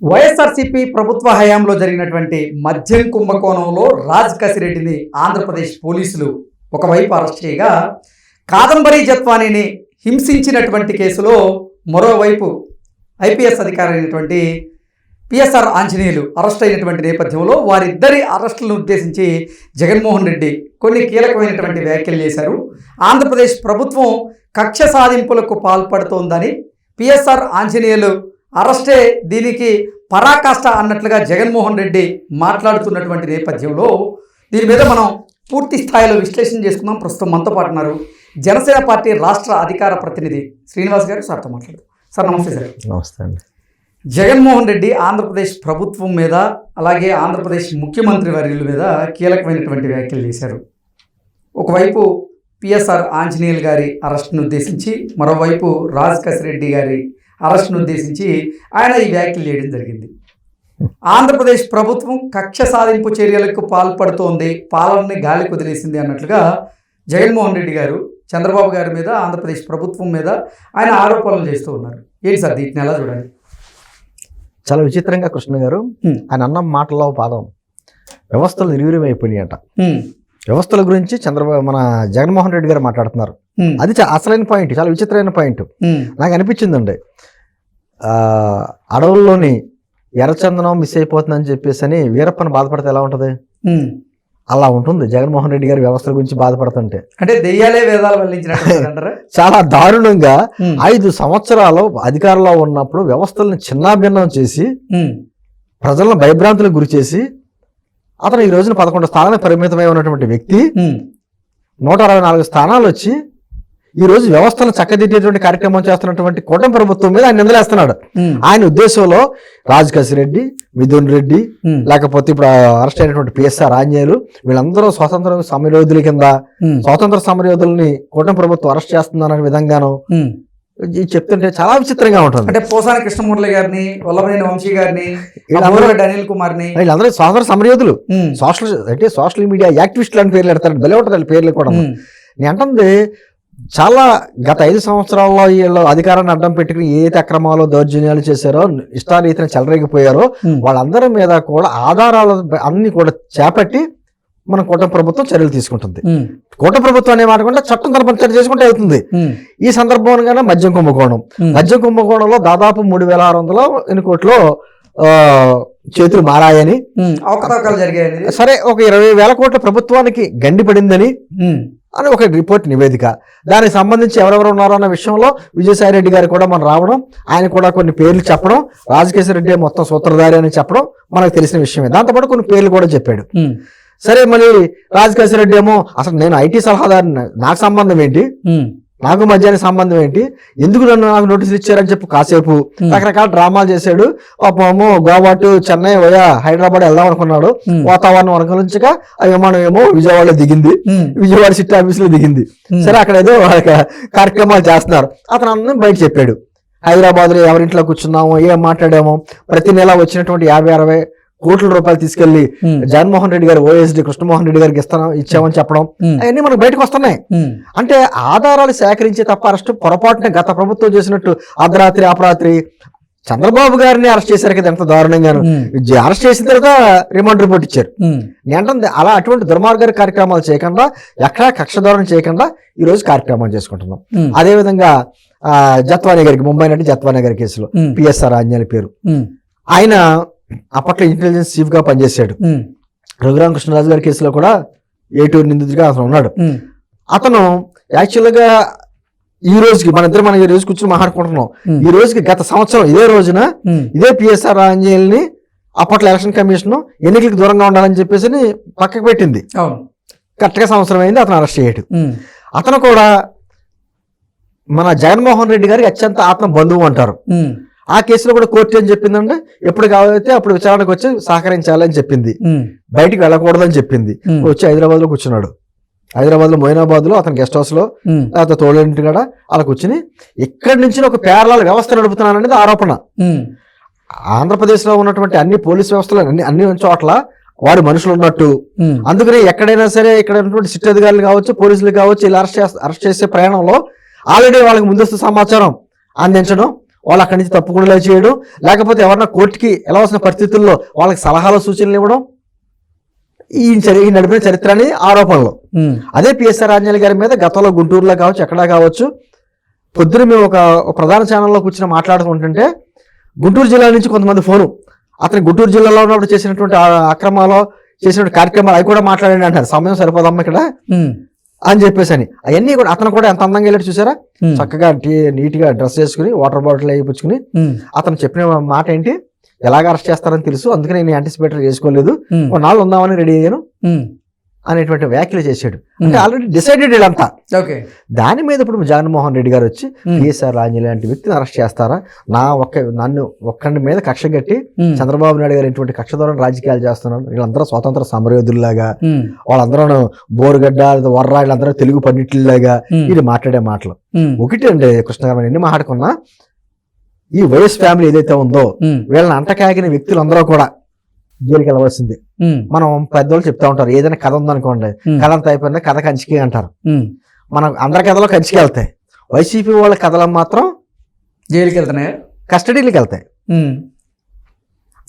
వైఎస్ఆర్సీపీ ప్రభుత్వ హయాంలో జరిగినటువంటి మద్యం కుంభకోణంలో రాజ్ కసిరెడ్డిని ఆంధ్రప్రదేశ్ పోలీసులు ఒకవైపు అరెస్ట్ చేయగా, కాదంబరి జత్వానీని హింసించినటువంటి కేసులో మరోవైపు ఐపీఎస్ అధికారి అయినటువంటి పిఎస్ఆర్ ఆంజనేయులు అరెస్ట్ అయినటువంటి నేపథ్యంలో వారిద్దరి అరెస్టులను ఉద్దేశించి జగన్మోహన్ రెడ్డి కొన్ని కీలకమైనటువంటి వ్యాఖ్యలు చేశారు. ఆంధ్రప్రదేశ్ ప్రభుత్వం కక్ష సాధింపులకు పాల్పడుతోందని, పిఎస్ఆర్ ఆంజనేయులు అరెస్టే దీనికి పరాకాష్ట అన్నట్లుగా జగన్మోహన్ రెడ్డి మాట్లాడుతున్నటువంటి నేపథ్యంలో దీని మీద మనం పూర్తి స్థాయిలో విశ్లేషణ చేసుకుందాం. ప్రస్తుతం మనతో పాటు ఉన్నారు జనసేన పార్టీ రాష్ట్ర అధికార ప్రతినిధి శ్రీనివాస్ గారు. సార్తో మాట్లాడు. సార్ నమస్తే. సార్ నమస్తే అండి. జగన్మోహన్ రెడ్డి ఆంధ్రప్రదేశ్ ప్రభుత్వం మీద, అలాగే ఆంధ్రప్రదేశ్ ముఖ్యమంత్రి వర్యుల మీద కీలకమైనటువంటి వ్యాఖ్యలు చేశారు. ఒకవైపు పిఎస్ఆర్ ఆంజనేయులు గారి అరెస్ట్ను ఉద్దేశించి, మరోవైపు రాజ్ కసిరెడ్డి గారి అరెస్ట్ను ఉద్దేశించి ఆయన ఈ వ్యాఖ్యలు చేయడం జరిగింది. ఆంధ్రప్రదేశ్ ప్రభుత్వం కక్ష సాధింపు చర్యలకు పాల్పడుతోంది, పాలనని గాలి కుదిలేసింది అన్నట్లుగా జగన్మోహన్ రెడ్డి గారు చంద్రబాబు గారి మీద, ఆంధ్రప్రదేశ్ ప్రభుత్వం మీద ఆయన ఆరోపణలు చేస్తూ ఉన్నారు. ఏంటి సార్ వీటిని ఎలా చూడాలి? చాలా విచిత్రంగా కృష్ణ గారు ఆయన అన్న మాటల్లో పాదం వ్యవస్థలు నిర్వీర్యం అయిపోయినాయట. వ్యవస్థల గురించి మన జగన్మోహన్ రెడ్డి గారు మాట్లాడుతున్నారు. అది అసలైన పాయింట్, చాలా విచిత్రమైన పాయింట్. నాకు అనిపించిందండి, అడవుల్లోని ఎర్రచందనం మిస్ అయిపోతుందని చెప్పేసి అని వీరప్పని బాధపడితే ఎలా ఉంటుంది, అలా ఉంటుంది జగన్మోహన్ రెడ్డి గారి వ్యవస్థల గురించి బాధపడుతుంటే. అంటే దెయ్యాలే వేదాలు వల్లించినట్టు చాలా దారుణంగా 5 సంవత్సరాలు అధికారంలో ఉన్నప్పుడు వ్యవస్థలను చిన్నాభిన్నం చేసి ప్రజలను భయభ్రాంతులకు గురి చేసి అతను ఈ రోజున 11 స్థానాలకు పరిమితమై ఉన్నటువంటి వ్యక్తి 164 స్థానాలు వచ్చి ఈ రోజు వ్యవస్థలను చక్కదిద్దేటువంటి కార్యక్రమం చేస్తున్నటువంటి కూటమి ప్రభుత్వం మీద ఆయన నిందలేస్తున్నాడు. ఆయన ఉద్దేశంలో రాజ్ కసిరెడ్డి, మిథున్ రెడ్డి, లేకపోతే ఇప్పుడు అరెస్ట్ అయినటువంటి పిఎస్ఆర్ ఆంజనేయులు, వీళ్ళందరూ స్వాతంత్ర సమరయోధుల కింద స్వాతంత్ర సమరయోధుల్ని కూటమి ప్రభుత్వం అరెస్ట్ చేస్తుందన్న విధంగాను చెప్తుంటే చాలా విచిత్రంగా ఉంటుంది. అంటే పోసాని కృష్ణమూర్తి గారిని, వల్లభనేని వంశీ గారిని, అనిల్ కుమార్ని, వీళ్ళందరూ స్వాతంత్ర సమరయోధులు, సోషల్ మీడియా యాక్టివిస్టులు అని పేర్లు పెడతారు. భలే ఉంటుంది వాళ్ళ పేర్లు కూడా. నేను అంటుంది చాలా గత 5 సంవత్సరాల్లో వీళ్ళు అధికారాన్ని అడ్డం పెట్టుకుని ఏదైతే అక్రమాలు దౌర్జన్యాలు చేశారో, ఇష్టారీతిన చెలరేగిపోయారో వాళ్ళందరి మీద కూడా ఆధారాలు అన్ని కూడా చేపట్టి మన కూటమి ప్రభుత్వం చర్యలు తీసుకుంటుంది. కూటమి ప్రభుత్వం అనే మాట కూడా చట్టం తన చర్య చేసుకుంటే అవుతుంది. ఈ సందర్భంగానే మద్యం కుంభకోణంలో దాదాపు 3,600 కోట్లు చేతులు మారాయని, అవకతవకలు జరిగాయని, సరే ఒక 20,000 కోట్ల ప్రభుత్వానికి గండి పడిందని అని ఒక రిపోర్ట్ నివేదిక. దానికి సంబంధించి ఎవరెవరు ఉన్నారో అన్న విషయంలో విజయసాయి రెడ్డి గారు కూడా మనం రావడం, ఆయన కూడా కొన్ని పేర్లు చెప్పడం, రాజకేశ్వర రెడ్డి మొత్తం సూత్రధారి అని చెప్పడం మనకు తెలిసిన విషయమే. దాంతోపాటు కొన్ని పేర్లు కూడా చెప్పాడు. సరే, మళ్ళీ రాజకేశ్వర రెడ్డి ఏమో అసలు నేను ఐటీ సలహాదారుని, నాకు సంబంధం ఏంటి, నాకు మధ్యాహ్నం సంబంధం ఏంటి, ఎందుకు నాకు నోటీసులు ఇచ్చారని చెప్పి కాసేపు రకరకాల డ్రామాలు చేశాడు. పాపమో గోవా టు చెన్నై వయా హైదరాబాద్ వెళ్దాం అనుకున్నాడు. వాతావరణం అనుకూలించగా ఆ విమానం ఏమో విజయవాడలో దిగింది, విజయవాడ సిటీ ఆఫీస్ లో దిగింది. సరే, అక్కడ ఏదో కార్యక్రమాలు చేస్తున్నారు. అతను అందరం బయట చెప్పాడు, హైదరాబాద్ లో ఎవరింట్లో కూర్చున్నామో, ఏం మాట్లాడామో, ప్రతి నెల వచ్చినటువంటి 50-60 కోట్ల రూపాయలు తీసుకెళ్లి జగన్మోహన్ రెడ్డి గారు ఓఎస్డి కృష్ణమోహన్ రెడ్డి గారికి ఇచ్చామని చెప్పడం, అవన్నీ మనకు బయటకు వస్తున్నాయి. అంటే ఆధారాలు సేకరించే తప్ప అరెస్ట్ పొరపాటున గత ప్రభుత్వం చేసినట్టు అర్ధరాత్రి అపరాత్రి చంద్రబాబు గారిని అరెస్ట్ చేశారు కదా, ఎంత దారుణంగాను. అరెస్ట్ చేసిన తర్వాత రిమాండ్ రిపోర్ట్ ఇచ్చారు. నేను అలా అటువంటి దుర్మార్గ కార్యక్రమాలు చేయకుండా, ఎక్కడా కక్షధోరణి చేయకుండా ఈ రోజు కార్యక్రమాలు చేసుకుంటున్నాం. అదేవిధంగా జత్వానీ గారికి, ముంబై నటి జత్వానీ గారి కేసులో పిఎస్ఆర్ ఆంజనేయుల పేరు, ఆయన అప్పట్లో ఇంటెలిజెన్స్ చీఫ్ గా పనిచేశాడు. రఘురామకృష్ణరాజు గారి కేసులో కూడా A2 నిందితుడిగా అతను ఉన్నాడు. అతను యాక్చువల్ గా ఈ రోజుకి మన ఈ రోజు కూర్చొని మాట్లాడుకుంటున్నాం. ఈ రోజుకి గత సంవత్సరం ఇదే రోజున ఇదే పిఎస్ఆర్ ఆంజనేయుల్ని అప్పట్లో ఎలక్షన్ కమిషన్ ఎన్నికలకు దూరంగా ఉండాలని చెప్పేసి పక్కకు పెట్టింది. కరెక్ట్ గా సంవత్సరం అయింది అతను అరెస్ట్ చేయడు. అతను కూడా మన జగన్మోహన్ రెడ్డి గారికి అత్యంత ఆత్మ బంధువు అంటారు. ఆ కేసులో కూడా కోర్టు ఏం చెప్పిందంటే, ఎప్పుడు కావాలైతే అప్పుడు విచారణకు వచ్చి సహకరించాలని చెప్పింది, బయటికి వెళ్ళకూడదని చెప్పింది. వచ్చి హైదరాబాద్ లో కూర్చున్నాడు. హైదరాబాద్ లో మొయినాబాద్ లో అతని గెస్ట్ హౌస్ లో, లేకపోతే తోడేంటి కూడా అలా కూర్చుని ఇక్కడి నుంచి ఒక ప్యారలల్ వ్యవస్థ నడుపుతున్నాననేది ఆరోపణ. ఆంధ్రప్రదేశ్ లో ఉన్నటువంటి అన్ని పోలీస్ వ్యవస్థలు అన్ని చోట్ల వారి మనుషులు ఉన్నట్టు, అందుకని ఎక్కడైనా సరే ఇక్కడ ఉన్నటువంటి సిట్ అధికారులు కావచ్చు, పోలీసులు కావచ్చు, ఇలా అరెస్ట్ చేసే ప్రయాణంలో ఆల్రెడీ వాళ్ళకి ముందస్తు సమాచారం అందించడం, వాళ్ళు అక్కడి నుంచి తప్పకుండా చేయడం, లేకపోతే ఎవరన్నా కోర్టుకి వెళ్ళవలసిన పరిస్థితుల్లో వాళ్ళకి సలహాలు సూచనలు ఇవ్వడం, ఈ నడిపిన చరిత్ర అనేది ఆరోపణలు. అదే పిఎస్ఆర్ ఆంజనేయులు గారి మీద గతంలో గుంటూరులో కావచ్చు, ఎక్కడా కావచ్చు, పొద్దున మేము ఒక ప్రధాన ఛానల్లో కూర్చొని మాట్లాడుకుంటుంటే గుంటూరు జిల్లా నుంచి కొంతమంది ఫోను, అతను గుంటూరు జిల్లాలో ఉన్నప్పుడు చేసినటువంటి అక్రమాలు, చేసినటువంటి కార్యక్రమాలు అవి కూడా మాట్లాడండి అంటారు. సమయం సరిపోదమ్మా ఇక్కడ అని చెప్పేసి అని. అవన్నీ కూడా అతను కూడా ఎంత అందంగా వెళ్ళాడు చూసారా, చక్కగా నీట్ గా డ్రెస్ వేసుకుని వాటర్ బాటిల్ వేయించుకుని. అతను చెప్పిన మాట ఏంటి, ఎలాగ అరెస్ట్ చేస్తారని తెలుసు, అందుకని నేను యాంటిసిపేటర్ చేసుకోలేదు, కొన్నాళ్ళు ఉందామని రెడీ అయ్యాను అనేటువంటి వ్యాఖ్యలు చేశాడు. అంటే ఆల్రెడీ డిసైడెడ్ వీళ్ళంతా. దాని మీద ఇప్పుడు జగన్మోహన్ రెడ్డి గారు వచ్చి పిఎస్ఆర్ ఆంజనేయులు లాంటి వ్యక్తిని అరెస్ట్ చేస్తారా, నన్ను ఒక్కడి మీద కక్ష కట్టి చంద్రబాబు నాయుడు గారు ఇటువంటి కక్ష ద్వారా రాజకీయాలు చేస్తున్నారు, వీళ్ళందరూ స్వాతంత్ర సమరయోధుల్లాగా, వాళ్ళందరూ బోరుగడ్డ వర్రా వీళ్ళందరూ తెలుగు పండితుల్లాగా ఇది మాట్లాడే మాటలు. ఒకటి అండి కృష్ణ గారు, ఎన్ని మాట్లాడుకున్నా ఈ వైఎస్ ఫ్యామిలీ ఏదైతే ఉందో వీళ్ళని అంటకాగిన వ్యక్తులందరూ కూడా జైలుకి వెళ్ళవలసింది. మనం పెద్దోళ్ళు చెప్తా ఉంటారు, ఏదైనా కథ ఉందనుకోండి, కథ అంతా అయిపోయిందా కథ కంచికి అంటారు. మనం అందరి కథలో కంచికి వెళ్తాయి, వైసీపీ వాళ్ళ కథలు మాత్రం జైలుకి వెళ్తున్నాయి, కస్టడీకి వెళ్తాయి.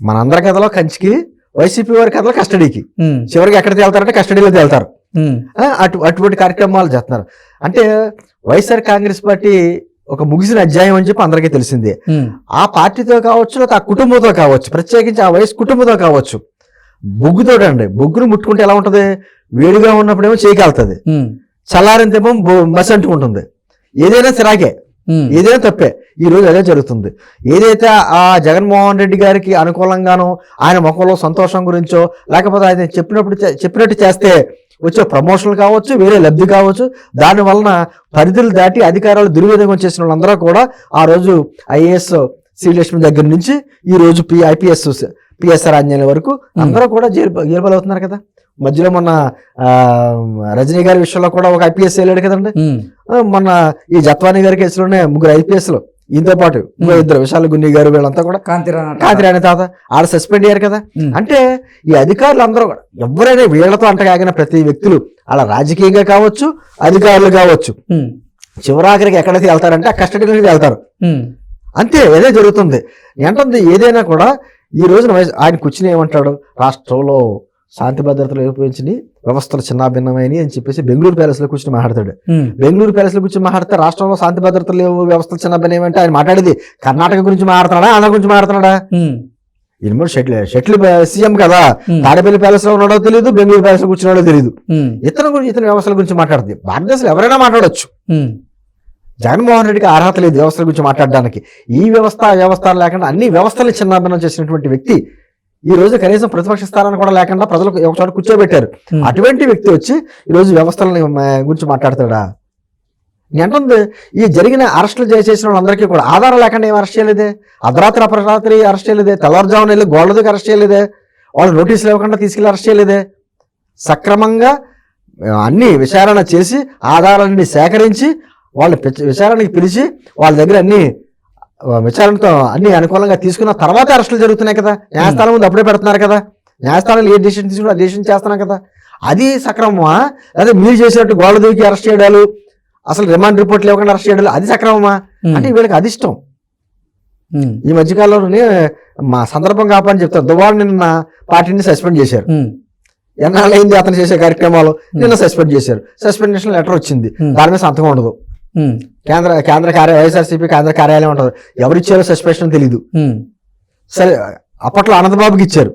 మన అందరి కథలో కంచికి, వైసీపీ వారి కథలో కస్టడీకి, చివరికి ఎక్కడికి వెళ్తారంటే కస్టడీలో వెళ్తారు. అటువంటి కార్యక్రమాలు చేస్తున్నారు. అంటే వైఎస్ఆర్ కాంగ్రెస్ పార్టీ ఒక ముగిసిన అధ్యాయం అని చెప్పి అందరికీ తెలిసిందే. ఆ పార్టీతో కావచ్చు, లేదా ఆ కుటుంబంతో కావచ్చు, ప్రత్యేకించి ఆ వయసు కుటుంబంతో కావచ్చు, బొగ్గుతో అండి, బొగ్గును ముట్టుకుంటే ఎలా ఉంటది, వేడిగా ఉన్నప్పుడేమో చేయగలుగుతుంది, చల్లారింతేమో మసి అంటుకుంటుంది. ఏదైనా సిరాకే, ఏదైనా తప్పే. ఈ రోజు అదే జరుగుతుంది. ఏదైతే ఆ జగన్మోహన్ రెడ్డి గారికి అనుకూలంగానో, ఆయన ముఖంలో సంతోషం గురించో, లేకపోతే ఆయన చెప్పినట్టు చేస్తే వచ్చే ప్రమోషన్లు కావచ్చు, వేరే లబ్ధి కావచ్చు, దాని వలన పరిధులు దాటి అధికారాలు దుర్వినియోగం చేసిన వాళ్ళందరూ కూడా ఆ రోజు ఐఏఎస్ శ్రీలక్ష్మి దగ్గర నుంచి ఈ రోజు ఐపీఎస్ పిఎస్ఆర్ ఆంజనేయుల వరకు అందరూ కూడా జైలు అవుతున్నారు కదా. మధ్యలో మొన్న రజనీ గారి విషయంలో కూడా ఒక ఐపీఎస్ వెళ్ళాడు కదండి. మొన్న ఈ జత్వానీ గారి కేసులోనే 3 ఐపీఎస్లు, ఈయనతో పాటు ఇద్దరు విశాల గున్ని గారు, వీళ్ళంతా కూడా కాంతిరాణి తాత ఆడ సస్పెండ్ అయ్యారు కదా. అంటే ఈ అధికారులు అందరూ ఎవరైనా వీళ్లతో అంటగాగిన ప్రతి వ్యక్తులు అలా రాజకీయంగా కావచ్చు, అధికారులు కావచ్చు, చివరాఖరికి ఎక్కడైతే వెళ్తారంటే ఆ కస్టడీలోకి వెళ్తారు. అంతే, ఏదే జరుగుతుంది. ఏంటంటే ఏదైనా కూడా ఈ రోజున ఆయన కూర్చుని ఏమంటాడు, రాష్ట్రంలో శాంతి భద్రతలు ఉపయోగించి వ్యవస్థలు చిన్నాభిన్నమైన అని చెప్పేసి బెంగళూరు ప్యాలెస్ లో కూర్చొని మాట్లాడతాడు. బెంగళూరు ప్యాలెస్ లో కూర్చొని మాట్లాడితే రాష్ట్రంలో శాంతి భద్రతలు లేవు, వ్యవస్థలు చిన్నాభిన్నమంటే ఆయన మాట్లాడేది కర్ణాటక గురించి మాట్లాడుతున్నాడా, ఆంధ్ర గురించి మాట్లాడుతున్నాడా? ఇనుమూడు షెట్ల సీఎం కదా, తాడేపల్లి ప్యాలెస్ లో ఉన్నాడో తెలియదు, బెంగళూరు ప్యాలెస్ లో కూర్చున్నాడో తెలియదు. ఇతని వ్యవస్థల గురించి మాట్లాడుతుంది. భారతదేశంలో ఎవరైనా మాట్లాడొచ్చు. జగన్మోహన్ రెడ్డికి అర్హత లేదు వ్యవస్థల గురించి మాట్లాడడానికి. ఈ వ్యవస్థ ఆ వ్యవస్థ లేకుండా అన్ని వ్యవస్థలు చిన్నాభిన్నం చేసినటువంటి వ్యక్తి ఈ రోజు కనీసం ప్రతిపక్ష స్థానాన్ని కూడా లేకుండా ప్రజలకు ఒక చోట కూర్చోబెట్టారు. అటువంటి వ్యక్తి వచ్చి ఈ రోజు వ్యవస్థల గురించి మాట్లాడతాడా? ఏంటంది, ఈ జరిగిన అరెస్టులు చేసిన వాళ్ళందరికీ కూడా ఆధారం లేకుండా ఏం అరెస్ట్ చేయలేదే, అర్ధరాత్రి అపరాత్రి అరెస్ట్ చేయలేదే, తెల్లవారుజామున వెళ్ళి గోడల దగ్గర అరెస్ట్ చేయలేదే, వాళ్ళు నోటీసులు ఇవ్వకుండా తీసుకెళ్ళి అరెస్ట్ చేయలేదే. సక్రమంగా అన్ని విచారణ చేసి ఆధారాన్ని సేకరించి వాళ్ళ విచారణకి పిలిచి వాళ్ళ దగ్గర అన్ని విచారణతో అన్ని అనుకూలంగా తీసుకున్న తర్వాత అరెస్టులు జరుగుతున్నాయి కదా. న్యాయస్థానం ముందు అప్పుడే పెడుతున్నారు కదా. న్యాయస్థానాలు ఏ డిసిషన్ తీసుకున్నా ఆ డిసిషన్ చేస్తున్నాం కదా. అది సక్రమమా? అదే మీరు చేసినట్టు గోడ దూకి అరెస్ట్ చేయడాలు, అసలు రిమాండ్ రిపోర్ట్లు ఇవ్వకుండా అరెస్ట్ చేయడాలు అది సక్రమమా? అంటే వీళ్ళకి అది ఇష్టం. ఈ మధ్యకాలంలోనే మా సందర్భం కాపని చెప్తారు, దువ్వాడు నిన్న పార్టీని సస్పెండ్ చేశారు. ఎన్నాళ్ళైంది అతను చేసే కార్యక్రమాలు, నిన్న సస్పెండ్ చేశారు. సస్పెన్షన్ లెటర్ వచ్చింది, దాని మీద సంతకం ఉండదు. కేంద్ర వైఎస్ఆర్సీపీ కేంద్ర కార్యాలయం ఉంటుంది, ఎవరిచ్చారో సస్పెన్షన్ తెలీదు. సరే, అప్పట్లో అనంతబాబుకి ఇచ్చారు.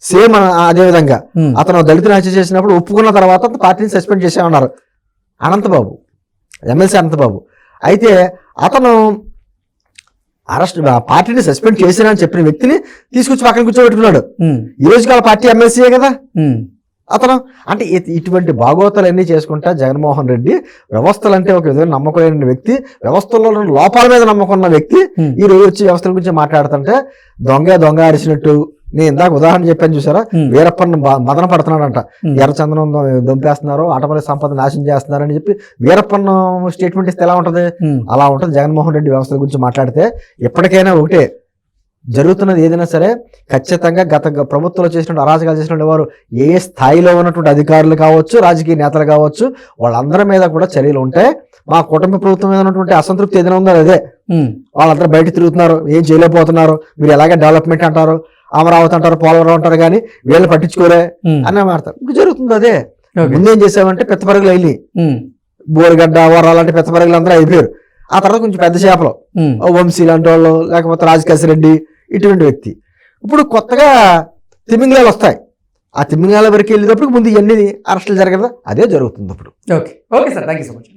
సేమ్ అదేవిధంగా అతను దళితులు హత్య చేసినప్పుడు ఒప్పుకున్న తర్వాత పార్టీని సస్పెండ్ చేసేమన్నారు అనంతబాబు, ఎమ్మెల్సీ అనంతబాబు. అయితే అతను అరెస్ట్ పార్టీని సస్పెండ్ చేసినా చెప్పిన వ్యక్తిని తీసుకొచ్చి పక్కన కూర్చోబెట్టుకున్నాడు. ఈ రోజుకి వాళ్ళ పార్టీ ఎమ్మెల్సీయే కదా అతను. అంటే ఇటువంటి భాగవతాలన్నీ చేసుకుంటా జగన్మోహన్ రెడ్డి వ్యవస్థలంటే ఒక విధంగా నమ్మకం లేని వ్యక్తి, వ్యవస్థల్లో లోపాల మీద నమ్మకం ఉన్న వ్యక్తి ఈ రోజు వచ్చి వ్యవస్థల గురించి మాట్లాడుతుంటే దొంగ అరిచినట్టు. నేను ఇందాక ఉదాహరణ చెప్పాను చూసారా, వీరప్పని మదన పడుతున్నాడంట, ఎర్రచందనం దొంపేస్తున్నారు, ఆటపల్లి సంపద నాశనం చేస్తున్నారు అని చెప్పి వీరప్పన్ స్టేట్మెంట్ ఇస్తే ఎలా ఉంటది? అలా ఉంటుంది జగన్మోహన్ రెడ్డి వ్యవస్థల గురించి మాట్లాడితే. ఎప్పటికైనా ఒకటే, జరుగుతున్నది ఏదైనా సరే ఖచ్చితంగా గత ప్రభుత్వంలో చేసిన అరాచకాలు చేసిన వారు ఏ స్థాయిలో ఉన్నటువంటి అధికారులు కావచ్చు, రాజకీయ నేతలు కావచ్చు, వాళ్ళందరి మీద కూడా చర్యలు ఉంటాయి. మా కుటుంబ ప్రభుత్వం మీద ఉన్నటువంటి అసంతృప్తి ఏదైనా ఉందో అదే. వాళ్ళందరూ బయట తిరుగుతున్నారు, ఏం చేయలేకపోతున్నారు, మీరు ఎలాగే డెవలప్మెంట్ అంటారు, అమరావతి అంటారు, పోలవరం అంటారు, కానీ వీళ్ళు పట్టించుకోరే అని మాడతారు. ఇప్పుడు జరుగుతుంది అదే. ముందేం చేసామంటే పెద్ద పరుగులు అయ్యి బోరుగడ్డ, వరాలు అంటే పెద్ద పరుగులు అందరూ అయిపోయారు. ఆ తర్వాత కొంచెం పెద్ద చేపలు, వంశీ లాంటి వాళ్ళు, లేకపోతే రాజకేశ్వర రెడ్డి ఇటువంటి వ్యక్తి. ఇప్పుడు కొత్తగా తిమింగలాలు వస్తాయి. ఆ తిమింగలాల వరకు వెళ్ళేటప్పుడు ముందు ఇవన్నీ అరెస్టులు జరగదా, అదే జరుగుతుంది ఇప్పుడు. Okay okay sir, thank you so much.